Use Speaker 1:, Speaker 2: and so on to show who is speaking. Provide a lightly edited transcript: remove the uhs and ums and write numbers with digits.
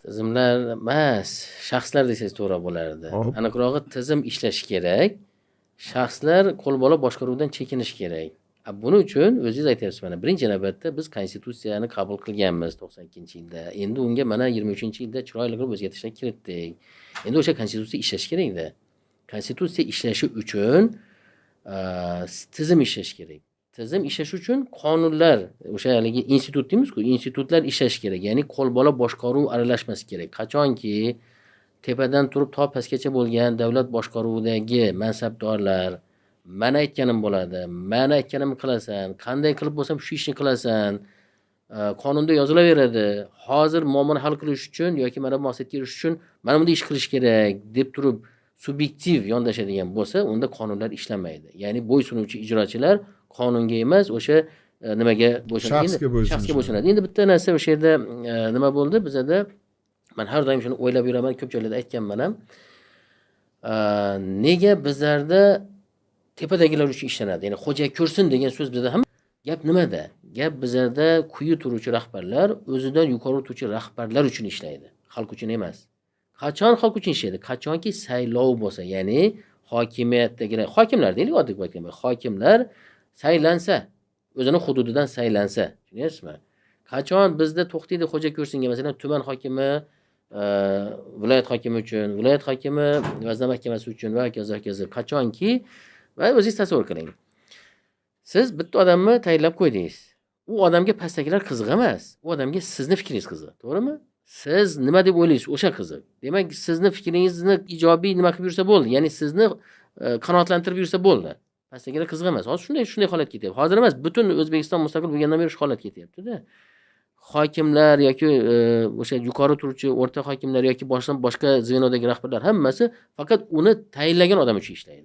Speaker 1: Tizimlar emas, shaxslar desangiz to'g'ri bo'lardi.
Speaker 2: Hop.
Speaker 1: Aniqrog'i tizim ishlashi kerak. Shaxslar qo'lbola boshqaruvdan chekinishi kerak. Buning uchun o'zingiz aytyapsiz mana birinchi navbatda biz konstitutsiyani qabul qilganmiz 92-yilda. Endi unga mana 23-yilda chiroyli qilib o'zgartirishlar kiritdik. Endi o'sha konstitutsiya ishlashi kerak-da. Konstitutsiya ishlashi uchun tizim ishlashi kerak. Tizim ishlashi uchun qonunlar, o'sha haligi institut deymiz-ku, institutlar ishlashi kerak. Ya'ni qo'lbola boshqaruv aralashmasi kerak. Qachonki tepadan turib to pastgacha bo'lgan davlat boshqaruvidagi mansabdorlar mana aytganim bo'ladi, mana aytganimni qilasan, qanday qilib bo'lsam shu ishni qilasan, qonunda yozilaveradi. Hozir muammoni hal qilish uchun yoki mana bu maqsadga erishish uchun mana bunday ish qilish kerak deb turib subyektiv yondashadigan bo'lsa, unda qonunlar ishlamaydi. Ya'ni bo'ysunuvchi ijrochilar qonunga emas, o'sha nimaga bo'ysunadi? Shaxsga bo'ysunadi. Endi bitta narsa o'sha yerda nima bo'ldi? Bizada men har doim shuni o'ylab yuraman, ko'p joylarda aytganman ham. Nega bizlarda tepadagilar uchun ishlanadi? Ya'ni xo'ja ko'rsin degan so'z bizda ham gap nimada? Gap bizlarda quyi turuvchi rahbarlar o'zidan yuqori turuvchi rahbarlar uchun ishlaydi, xalq uchun emas. Qachon xalq uchun ishlaydi? Qachonki saylov bo'lsa, ya'ni hokimiyatdagilar, hokimlar deylik, oddiy aytganda, hokimlar saylansa, o'zining hududidan saylansa, tushunyapsizmi? Qachon bizda to'xtaydi xo'ja ko'rsinga, masalan, tuman hokimi viloyat hokimi uchun, viloyat hokimi vazirlar mahkamasi uchun va hokazo hokazo. Qachonki va o'zingiz tasavvur qiling. Siz bitta odamni tayinlab qo'ydingiz. U odamga pastdagilar qiziq emas. U odamga sizni fikringiz qiziq, to'g'rimi? Siz nima deb o'ylaysiz, o'sha qiziq. Demak, sizni fikringizni ijobiy nima qilib yursa bo'ldi. Ya'ni sizni qanoatlantirib yursa bo'ldi. Pastdagilar qiziq emas. Hozir shunday holat ketyapti. Hozir emas, butun O'zbekiston mustaqil bo'lgandan beri shu holat ketyapti-da. Hokimlar yoki o'sha yuqori turuvchi o'rta hokimlar yoki boshqa zvenodagi rahbarlar hammasi faqat uni tayinlagan odam uchun ishlaydi.